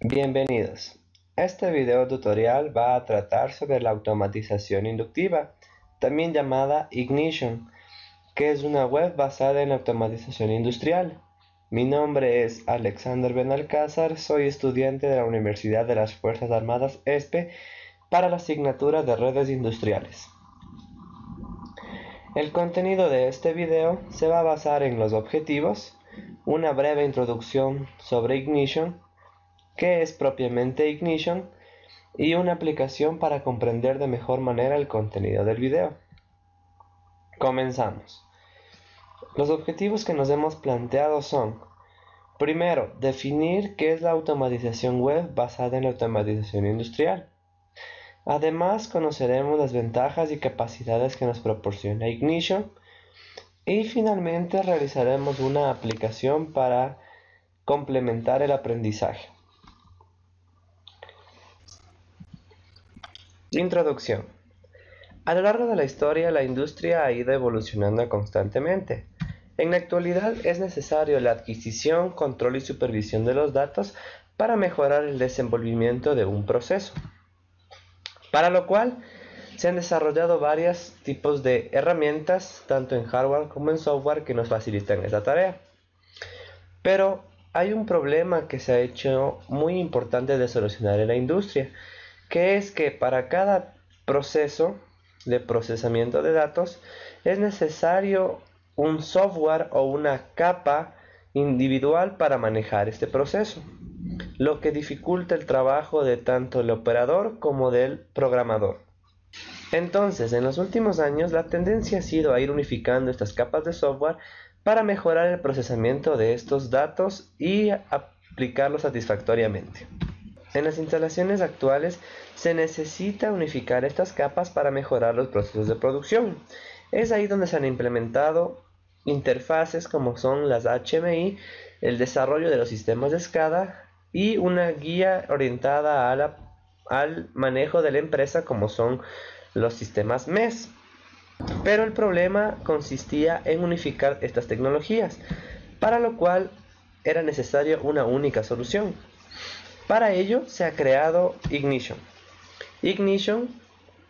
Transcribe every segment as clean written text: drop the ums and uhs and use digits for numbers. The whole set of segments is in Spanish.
Bienvenidos. Este video tutorial va a tratar sobre la automatización inductiva, también llamada Ignition, que es una web basada en automatización industrial. Mi nombre es Alexander Benalcázar, soy estudiante de la Universidad de las Fuerzas Armadas ESPE para la asignatura de redes industriales. El contenido de este video se va a basar en los objetivos, una breve introducción sobre Ignition, qué es propiamente Ignition y una aplicación para comprender de mejor manera el contenido del video. Comenzamos. Los objetivos que nos hemos planteado son: primero, definir qué es la automatización web basada en la automatización industrial. Además, conoceremos las ventajas y capacidades que nos proporciona Ignition. Y finalmente realizaremos una aplicación para complementar el aprendizaje. Introducción. A lo largo de la historia, la industria ha ido evolucionando constantemente. En la actualidad es necesario la adquisición, control y supervisión de los datos para mejorar el desenvolvimiento de un proceso. Para lo cual se han desarrollado varios tipos de herramientas, tanto en hardware como en software, que nos facilitan esta tarea. Pero hay un problema que se ha hecho muy importante de solucionar en la industria, que es que para cada proceso de procesamiento de datos es necesario un software o una capa individual para manejar este proceso, lo que dificulta el trabajo de tanto el operador como del programador. Entonces, en los últimos años, la tendencia ha sido a ir unificando estas capas de software para mejorar el procesamiento de estos datos y aplicarlos satisfactoriamente. En las instalaciones actuales se necesita unificar estas capas para mejorar los procesos de producción. Es ahí donde se han implementado interfaces como son las HMI, el desarrollo de los sistemas de SCADA y una guía orientada al manejo de la empresa como son los sistemas MES. Pero el problema consistía en unificar estas tecnologías, para lo cual era necesaria una única solución. Para ello se ha creado Ignition. Ignition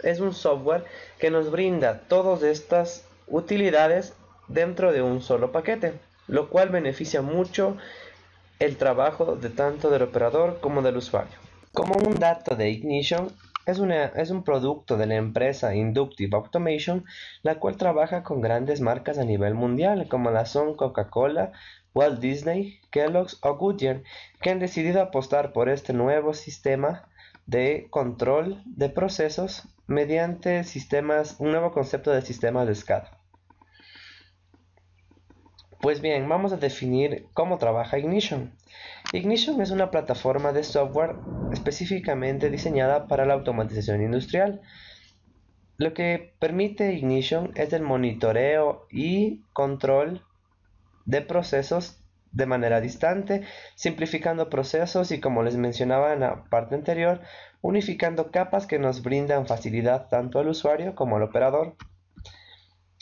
es un software que nos brinda todas estas utilidades dentro de un solo paquete, lo cual beneficia mucho el trabajo de tanto del operador como del usuario. Como un dato de Ignition, es un producto de la empresa Inductive Automation, la cual trabaja con grandes marcas a nivel mundial, como la son Coca-Cola, Walt Disney, Kellogg's o Goodyear, que han decidido apostar por este nuevo sistema de control de procesos mediante un nuevo concepto de sistemas de SCADA. Pues bien, vamos a definir cómo trabaja Ignition. Ignition es una plataforma de software específicamente diseñada para la automatización industrial. Lo que permite Ignition es el monitoreo y control de procesos de manera distante, simplificando procesos y, como les mencionaba en la parte anterior, unificando capas que nos brindan facilidad tanto al usuario como al operador.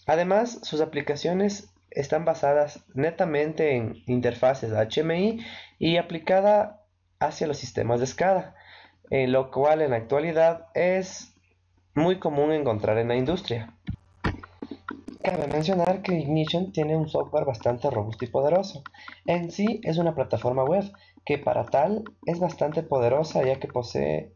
Además, sus aplicaciones están basadas netamente en interfaces HMI y aplicada hacia los sistemas de SCADA, lo cual en la actualidad es muy común encontrar en la industria. Cabe mencionar que Ignition tiene un software bastante robusto y poderoso. En sí es una plataforma web que para tal es bastante poderosa, ya que posee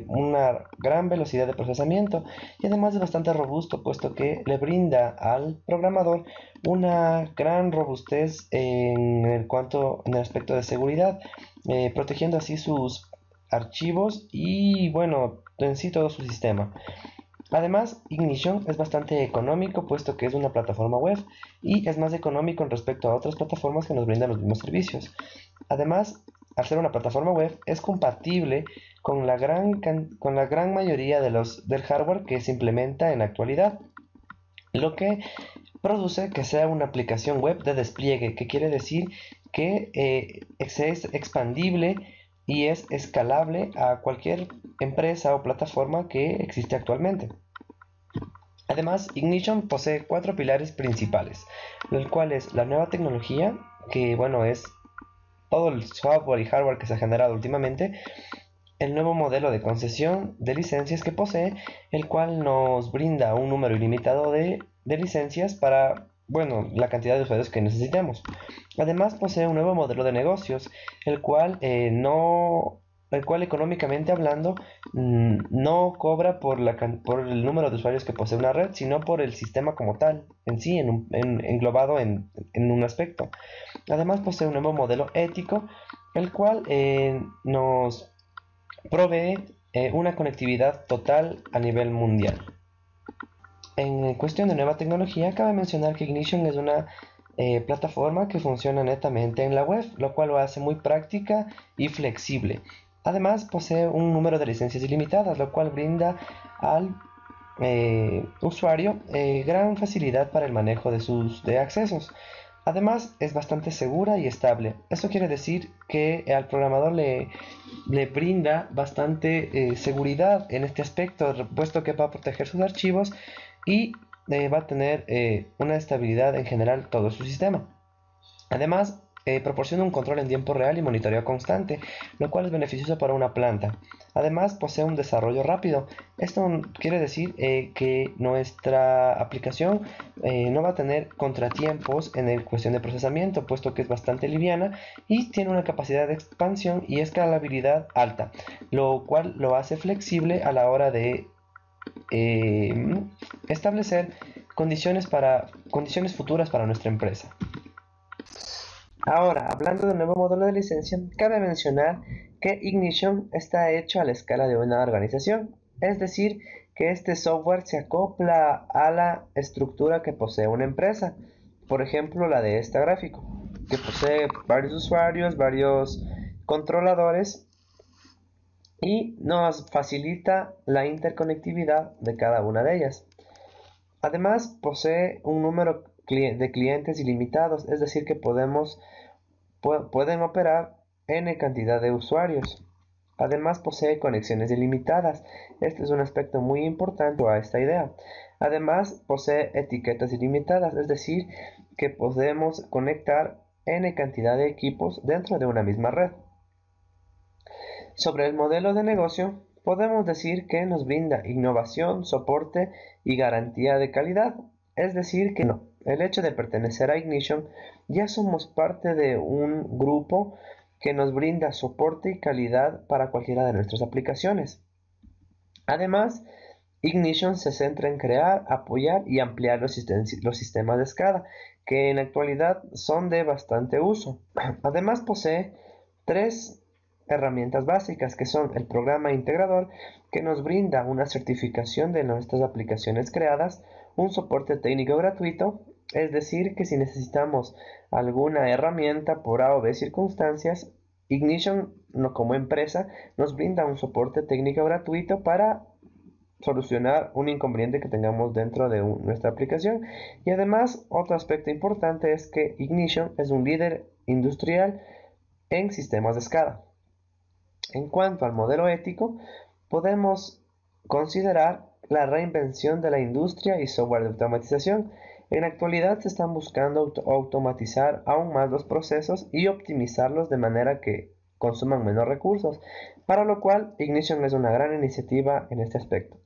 una gran velocidad de procesamiento y además es bastante robusto, puesto que le brinda al programador una gran robustez en el aspecto de seguridad, protegiendo así sus archivos y bueno, en sí todo su sistema. Además, Ignition es bastante económico, puesto que es una plataforma web y es más económico en respecto a otras plataformas que nos brindan los mismos servicios. Además, al ser una plataforma web, es compatible con la gran mayoría del hardware que se implementa en la actualidad, lo que produce que sea una aplicación web de despliegue, que quiere decir que es expandible y es escalable a cualquier empresa o plataforma que existe actualmente. Además, Ignition posee 4 pilares principales, el cual es la nueva tecnología, que bueno, es todo el software y hardware que se ha generado últimamente, el nuevo modelo de concesión de licencias que posee, el cual nos brinda un número ilimitado de licencias para, bueno, la cantidad de usuarios que necesitemos. Además posee un nuevo modelo de negocios, el cual el cual económicamente hablando no cobra por el número de usuarios que posee una red, sino por el sistema como tal, en sí, englobado en un aspecto. Además posee un nuevo modelo ético, el cual nos provee una conectividad total a nivel mundial. En cuestión de nueva tecnología, cabe mencionar que Ignition es una plataforma que funciona netamente en la web, lo cual lo hace muy práctica y flexible. Además, posee un número de licencias ilimitadas, lo cual brinda al usuario gran facilidad para el manejo de sus accesos. Además, es bastante segura y estable. Esto quiere decir que al programador le brinda bastante seguridad en este aspecto, puesto que va a proteger sus archivos y va a tener una estabilidad en general todo su sistema. Además, proporciona un control en tiempo real y monitoreo constante, lo cual es beneficioso para una planta. Además, posee un desarrollo rápido. Esto quiere decir que nuestra aplicación no va a tener contratiempos en cuestión de procesamiento, puesto que es bastante liviana y tiene una capacidad de expansión y escalabilidad alta, lo cual lo hace flexible a la hora de establecer condiciones futuras para nuestra empresa. Ahora, hablando del nuevo modelo de licencia, cabe mencionar que Ignition está hecho a la escala de una organización, es decir, que este software se acopla a la estructura que posee una empresa, por ejemplo la de esta gráfico, que posee varios usuarios, varios controladores y nos facilita la interconectividad de cada una de ellas. Además, posee un número de clientes ilimitados, es decir, que pueden operar n cantidad de usuarios. Además, posee conexiones ilimitadas. Este es un aspecto muy importante a esta idea. Además, posee etiquetas ilimitadas, es decir, que podemos conectar n cantidad de equipos dentro de una misma red. Sobre el modelo de negocio, podemos decir que nos brinda innovación, soporte y garantía de calidad. Es decir, que no, el hecho de pertenecer a Ignition ya somos parte de un grupo que nos brinda soporte y calidad para cualquiera de nuestras aplicaciones. Además, Ignition se centra en crear, apoyar y ampliar los sistemas de SCADA, que en la actualidad son de bastante uso. Además, posee tres herramientas básicas que son el programa integrador, que nos brinda una certificación de nuestras aplicaciones creadas, un soporte técnico gratuito, es decir, que si necesitamos alguna herramienta por A o B circunstancias, Ignition como empresa nos brinda un soporte técnico gratuito para solucionar un inconveniente que tengamos dentro de nuestra aplicación. Y además, otro aspecto importante es que Ignition es un líder industrial en sistemas de SCADA. En cuanto al modelo ético, podemos considerar la reinvención de la industria y software de automatización. En la actualidad se están buscando automatizar aún más los procesos y optimizarlos de manera que consuman menos recursos, para lo cual Ignition es una gran iniciativa en este aspecto.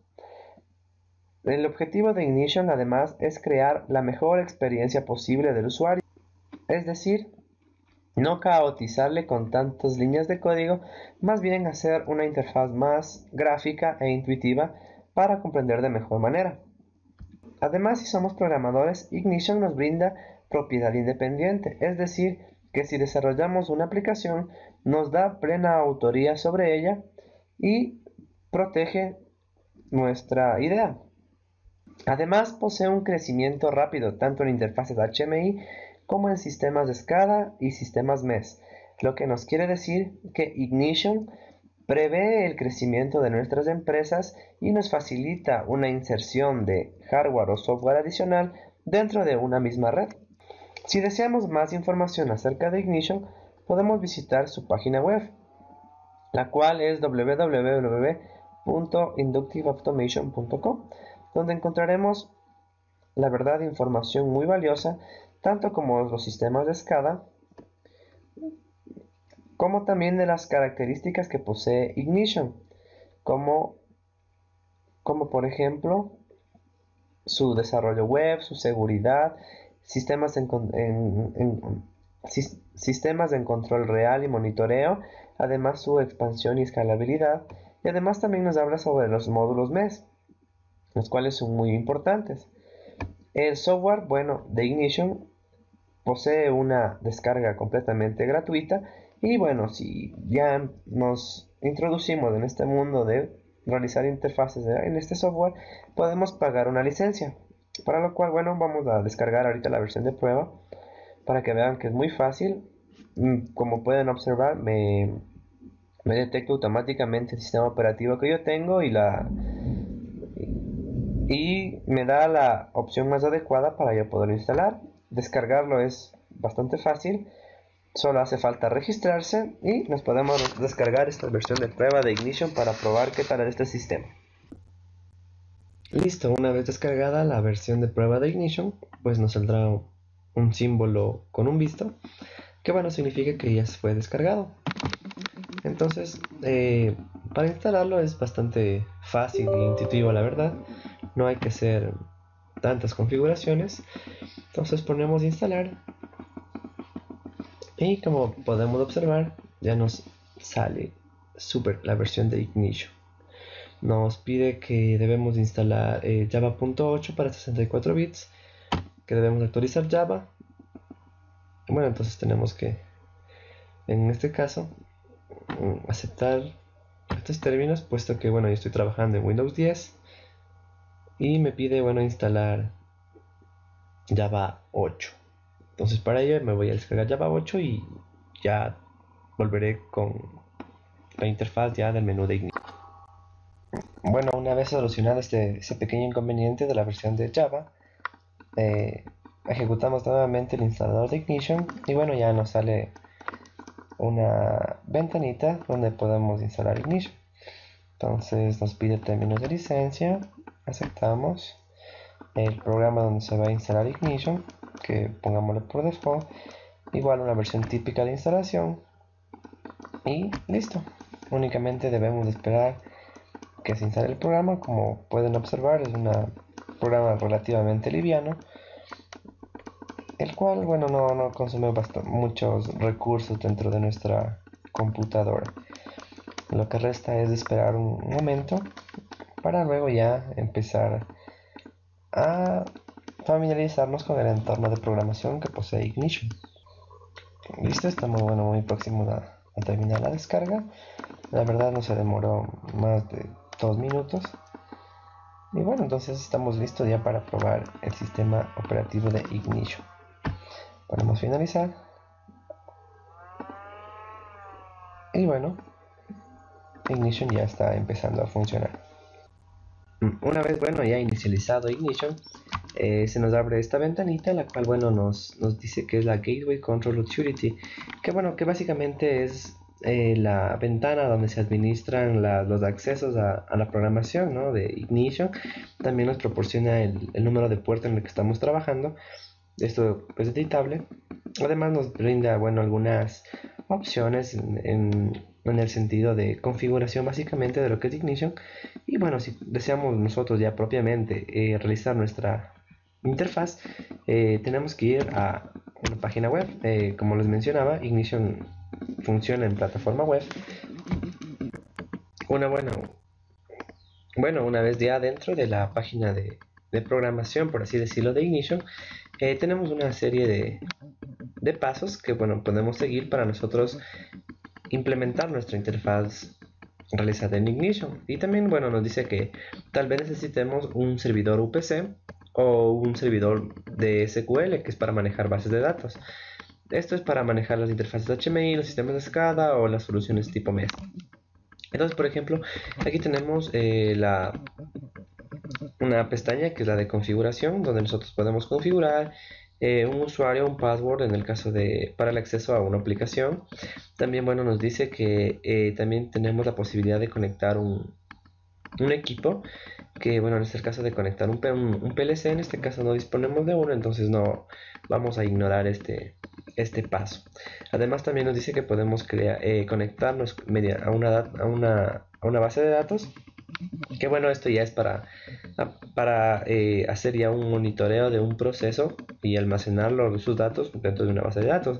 El objetivo de Ignition además es crear la mejor experiencia posible del usuario, es decir, no caotizarle con tantas líneas de código, más bien hacer una interfaz más gráfica e intuitiva para comprender de mejor manera. Además, si somos programadores, Ignition nos brinda propiedad independiente, es decir, que si desarrollamos una aplicación, nos da plena autoría sobre ella y protege nuestra idea. Además, posee un crecimiento rápido tanto en interfaces HMI como en sistemas de SCADA y sistemas MES, lo que nos quiere decir que Ignition prevé el crecimiento de nuestras empresas y nos facilita una inserción de hardware o software adicional dentro de una misma red. Si deseamos más información acerca de Ignition, podemos visitar su página web, la cual es www.inductiveautomation.com, donde encontraremos la verdad información muy valiosa, tanto como los sistemas de SCADA como también de las características que posee Ignition, como, como por ejemplo su desarrollo web, su seguridad, sistemas sistemas en control real y monitoreo, además su expansión y escalabilidad, y además también nos habla sobre los módulos MES, los cuales son muy importantes. El software, bueno, de Ignition posee una descarga completamente gratuita y bueno, si ya nos introducimos en este mundo de realizar interfaces en este software, podemos pagar una licencia, para lo cual, bueno, vamos a descargar ahorita la versión de prueba para que vean que es muy fácil. Como pueden observar, me detecta automáticamente el sistema operativo que yo tengo y me da la opción más adecuada para yo poder instalar. Descargarlo es bastante fácil, solo hace falta registrarse y nos podemos descargar esta versión de prueba de Ignition para probar qué tal es este sistema. Listo, una vez descargada la versión de prueba de Ignition, pues nos saldrá un símbolo con un visto, que bueno, significa que ya se fue descargado. Entonces, para instalarlo es bastante fácil e intuitivo, la verdad. No hay que hacer tantas configuraciones. Entonces ponemos instalar y como podemos observar, ya nos sale la versión de Ignition. Nos pide que debemos instalar Java.8 para 64 bits, que debemos actualizar Java. Bueno, entonces tenemos que, en este caso, aceptar estos términos, puesto que bueno, yo estoy trabajando en Windows 10 y me pide bueno instalar Java 8. Entonces para ello me voy a descargar Java 8 y ya volveré con la interfaz ya del menú de Ignition. Bueno, una vez solucionado ese pequeño inconveniente de la versión de Java, ejecutamos nuevamente el instalador de Ignition y bueno, ya nos sale una ventanita donde podemos instalar Ignition. Entonces nos pide términos de licencia, aceptamos el programa donde se va a instalar Ignition, que pongámosle por default, igual una versión típica de instalación y listo. Únicamente debemos esperar que se instale el programa. Como pueden observar, es un programa relativamente liviano, el cual bueno no consume muchos recursos dentro de nuestra computadora. Lo que resta es esperar un momento para luego ya empezar a familiarizarnos con el entorno de programación que posee Ignition. Listo, estamos bueno, muy próximos a terminar la descarga. La verdad no se demoró más de 2 minutos. Y bueno, entonces estamos listos ya para probar el sistema operativo de Ignition. Podemos finalizar. Y bueno, Ignition ya está empezando a funcionar. Una vez bueno ya inicializado Ignition, se nos abre esta ventanita, la cual bueno nos dice que es la Gateway Control Utility, que bueno, que básicamente es la ventana donde se administran los accesos a la programación, ¿no?, de Ignition. También nos proporciona el número de puerta en el que estamos trabajando. Esto es editable. Además nos brinda bueno algunas opciones en el sentido de configuración básicamente de lo que es Ignition. Y bueno, si deseamos nosotros ya propiamente realizar nuestra interfaz, tenemos que ir a una página web. Como les mencionaba, Ignition funciona en plataforma web. Una vez ya dentro de la página de programación, por así decirlo, de Ignition, tenemos una serie de pasos que bueno, podemos seguir para nosotros implementar nuestra interfaz realizada en Ignition. Y también bueno, nos dice que tal vez necesitemos un servidor UPC o un servidor de SQL, que es para manejar bases de datos. Esto es para manejar las interfaces HMI, los sistemas de SCADA o las soluciones tipo MES. Entonces, por ejemplo, aquí tenemos una pestaña que es la de configuración, donde nosotros podemos configurar un usuario, un password en el caso para el acceso a una aplicación. También bueno, nos dice que también tenemos la posibilidad de conectar un equipo, que bueno, en este caso de conectar un PLC. En este caso no disponemos de uno, entonces no vamos a ignorar este paso. Además también nos dice que podemos conectarnos a una base de datos, que bueno, esto ya es para hacer ya un monitoreo de un proceso y almacenarlo, sus datos dentro de una base de datos.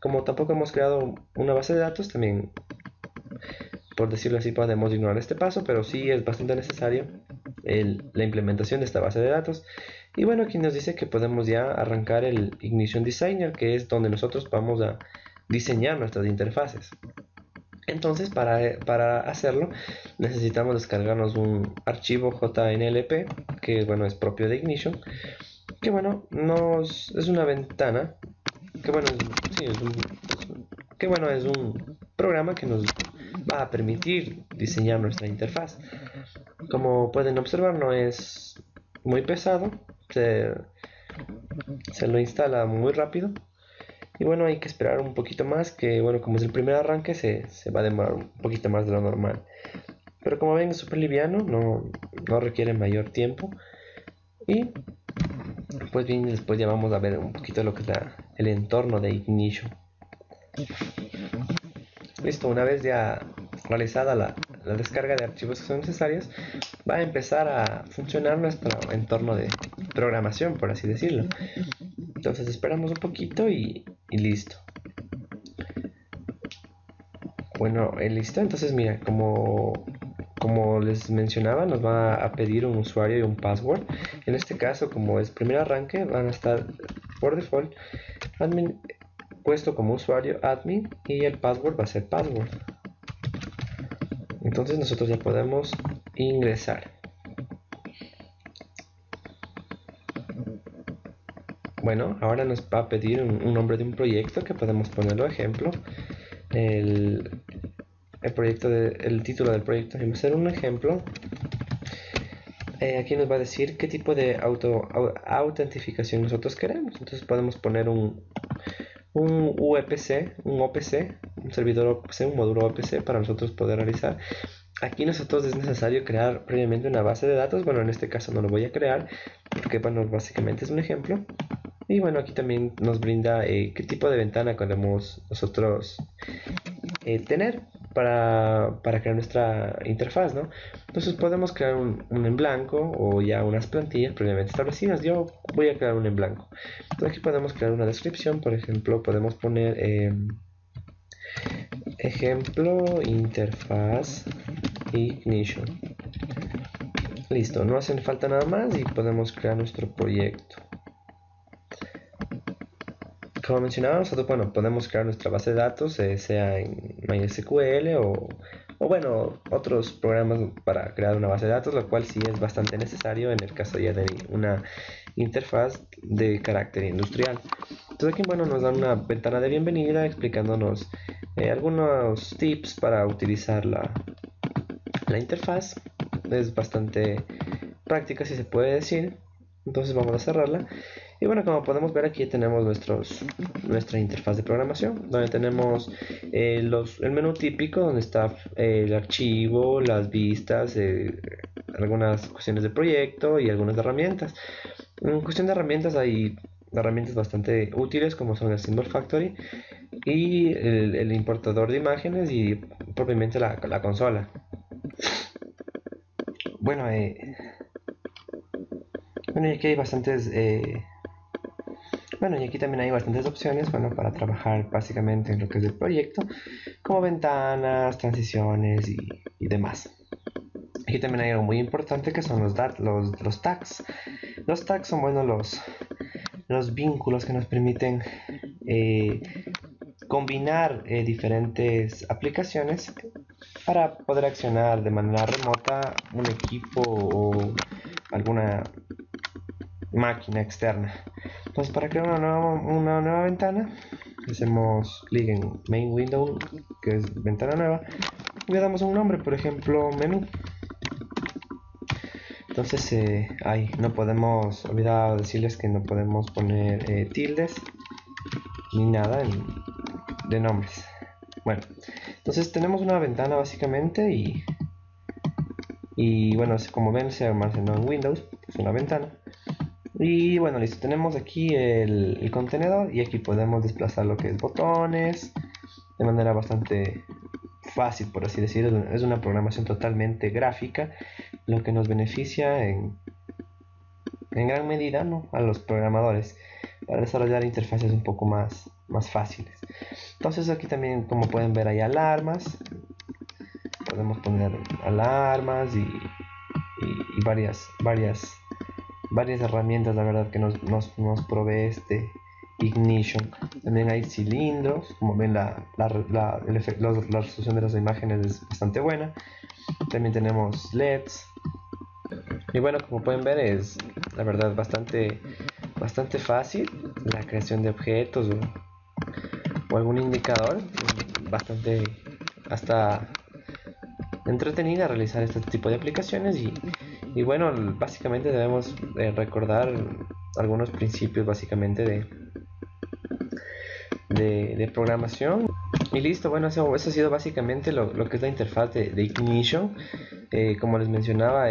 Como tampoco hemos creado una base de datos, también, por decirlo así, podemos ignorar este paso, pero sí es bastante necesario la implementación de esta base de datos. Y bueno, aquí nos dice que podemos ya arrancar el Ignition Designer, que es donde nosotros vamos a diseñar nuestras interfaces. Entonces, para hacerlo, necesitamos descargarnos un archivo JNLP, que bueno, es propio de Ignition, que bueno, es una ventana, que bueno, sí, es un programa que nos va a permitir diseñar nuestra interfaz. Como pueden observar, no es muy pesado, se lo instala muy rápido. Y bueno, hay que esperar un poquito más, que bueno, como es el primer arranque, se va a demorar un poquito más de lo normal. Pero como ven, es súper liviano, no requiere mayor tiempo. Y pues bien, después ya vamos a ver un poquito lo que es el entorno de Ignition. Listo, una vez ya realizada la descarga de archivos que son necesarios, va a empezar a funcionar nuestro entorno de programación, por así decirlo. Entonces esperamos un poquito y listo. Bueno, listo. Entonces mira, como les mencionaba, nos va a pedir un usuario y un password. En este caso, como es primer arranque, van a estar por default admin puesto como usuario admin y el password va a ser password. Entonces nosotros ya podemos ingresar. Bueno, ahora nos va a pedir un nombre de un proyecto, que podemos ponerlo ejemplo. El título del proyecto va a ser un ejemplo. Aquí nos va a decir qué tipo de autentificación nosotros queremos. Entonces podemos poner un UPC, un servidor OPC, un módulo OPC para nosotros poder realizar. Aquí nosotros es necesario crear previamente una base de datos. Bueno, en este caso no lo voy a crear porque bueno, básicamente es un ejemplo. Y bueno, aquí también nos brinda qué tipo de ventana queremos nosotros tener para crear nuestra interfaz, ¿no? Entonces podemos crear un en blanco o ya unas plantillas previamente establecidas. Yo voy a crear un en blanco. Entonces aquí podemos crear una descripción. Por ejemplo, podemos poner ejemplo interfaz Ignition. Listo, no hacen falta nada más y podemos crear nuestro proyecto. Como mencionaba, nosotros podemos crear nuestra base de datos, sea en MySQL o bueno, otros programas para crear una base de datos, lo cual sí es bastante necesario en el caso ya de una interfaz de carácter industrial. Entonces aquí bueno, nos dan una ventana de bienvenida explicándonos algunos tips para utilizar la interfaz. Es bastante práctica, si se puede decir. Entonces vamos a cerrarla. Y bueno, como podemos ver, aquí tenemos nuestra interfaz de programación, donde tenemos el menú típico, donde está el archivo, las vistas, algunas cuestiones de proyecto y algunas herramientas. En cuestión de herramientas, hay herramientas bastante útiles como son el Symbol Factory y el importador de imágenes y propiamente la consola. Bueno, y aquí hay bastantes y aquí también hay bastantes opciones, bueno, para trabajar básicamente en lo que es el proyecto, como ventanas, transiciones y demás. Aquí también hay algo muy importante que son los tags. Los tags son, bueno, los vínculos que nos permiten combinar diferentes aplicaciones para poder accionar de manera remota un equipo o alguna máquina externa. Entonces, para crear una nueva ventana, hacemos clic en Main Window, que es ventana nueva, y le damos un nombre, por ejemplo, menú. Entonces, no podemos, olvidar decirles que no podemos poner tildes ni nada de nombres. Bueno, entonces tenemos una ventana básicamente y bueno, como ven, se almacenó en Windows, es una ventana. Y bueno, listo, tenemos aquí el contenedor y aquí podemos desplazar lo que es botones de manera bastante fácil, por así decirlo. Es una programación totalmente gráfica, lo que nos beneficia en gran medida, ¿no?, a los programadores para desarrollar interfaces un poco más fáciles. Entonces aquí también, como pueden ver, hay alarmas. Podemos poner alarmas y varias herramientas, la verdad, que nos provee este Ignition. También hay cilindros, como ven la resolución de las imágenes es bastante buena. También tenemos LEDs. Y bueno, como pueden ver, es la verdad bastante fácil la creación de objetos o algún indicador. Bastante hasta entretenida realizar este tipo de aplicaciones y bueno, básicamente debemos recordar algunos principios básicamente de programación y listo. Bueno, eso ha sido básicamente lo que es la interfaz de Ignition. Como les mencionaba,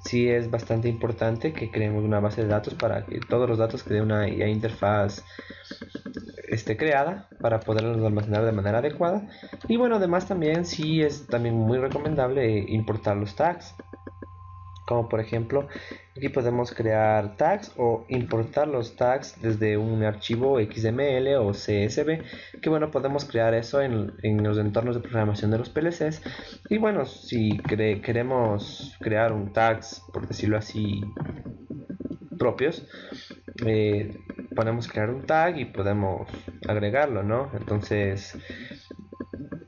sí es bastante importante que creemos una base de datos para que todos los datos que dé una interfaz esté creada para poderlos almacenar de manera adecuada. Y bueno, además también sí es también muy recomendable importar los tags, como por ejemplo aquí podemos crear tags o importar los tags desde un archivo XML o CSV, que bueno, podemos crear eso en los entornos de programación de los PLCs. Y bueno, si queremos crear un tags, por decirlo así, propios, eh, podemos crear un tag y podemos agregarlo, ¿no? Entonces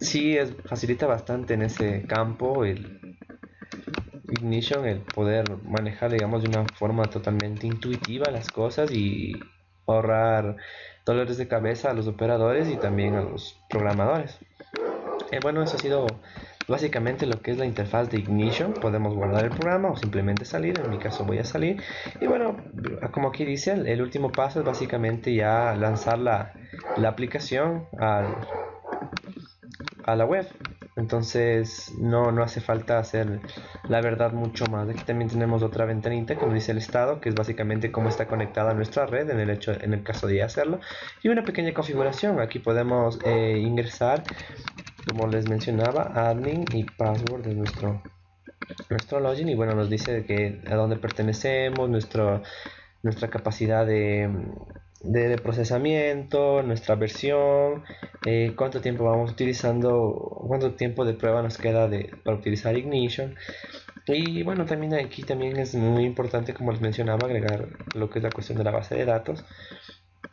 sí facilita bastante en ese campo el Ignition, el poder manejar, digamos, de una forma totalmente intuitiva las cosas y ahorrar dolores de cabeza a los operadores y también a los programadores. Bueno, eso ha sido básicamente lo que es la interfaz de Ignition. Podemos guardar el programa o simplemente salir. En mi caso voy a salir. Y bueno, como aquí dice, el último paso es básicamente ya lanzar la aplicación a la web. Entonces no hace falta hacer, la verdad, mucho más. Aquí también tenemos otra ventanita que nos dice el estado, que es básicamente cómo está conectada a nuestra red en el caso de hacerlo. Y una pequeña configuración. Aquí podemos ingresar, como les mencionaba, admin y password de nuestro login. Y bueno, nos dice que a dónde pertenecemos, nuestra capacidad de procesamiento, nuestra versión, cuánto tiempo vamos utilizando, cuánto tiempo de prueba nos queda para utilizar Ignition. Y bueno, también aquí también es muy importante, como les mencionaba, agregar lo que es la cuestión de la base de datos.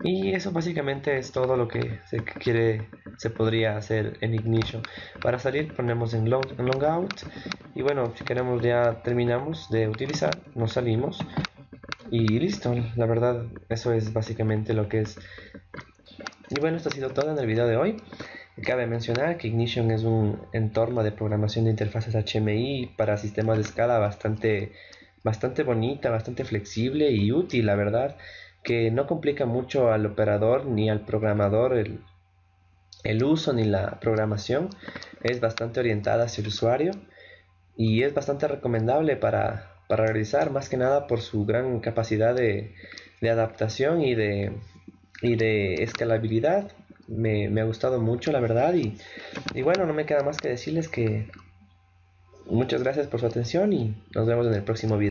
Y eso básicamente es todo lo que se podría hacer en Ignition. Para salir ponemos en logout y bueno, si queremos ya terminamos de utilizar, nos salimos y listo. La verdad, eso es básicamente lo que es. Y bueno, esto ha sido todo en el video de hoy. Cabe mencionar que Ignition es un entorno de programación de interfaces HMI para sistemas de escala bastante bonita, bastante flexible y útil, la verdad, que no complica mucho al operador ni al programador el uso ni la programación. Es bastante orientada hacia el usuario y es bastante recomendable para realizar, más que nada por su gran capacidad de adaptación y de escalabilidad. Me ha gustado mucho, la verdad, y bueno, no me queda más que decirles que muchas gracias por su atención y nos vemos en el próximo video.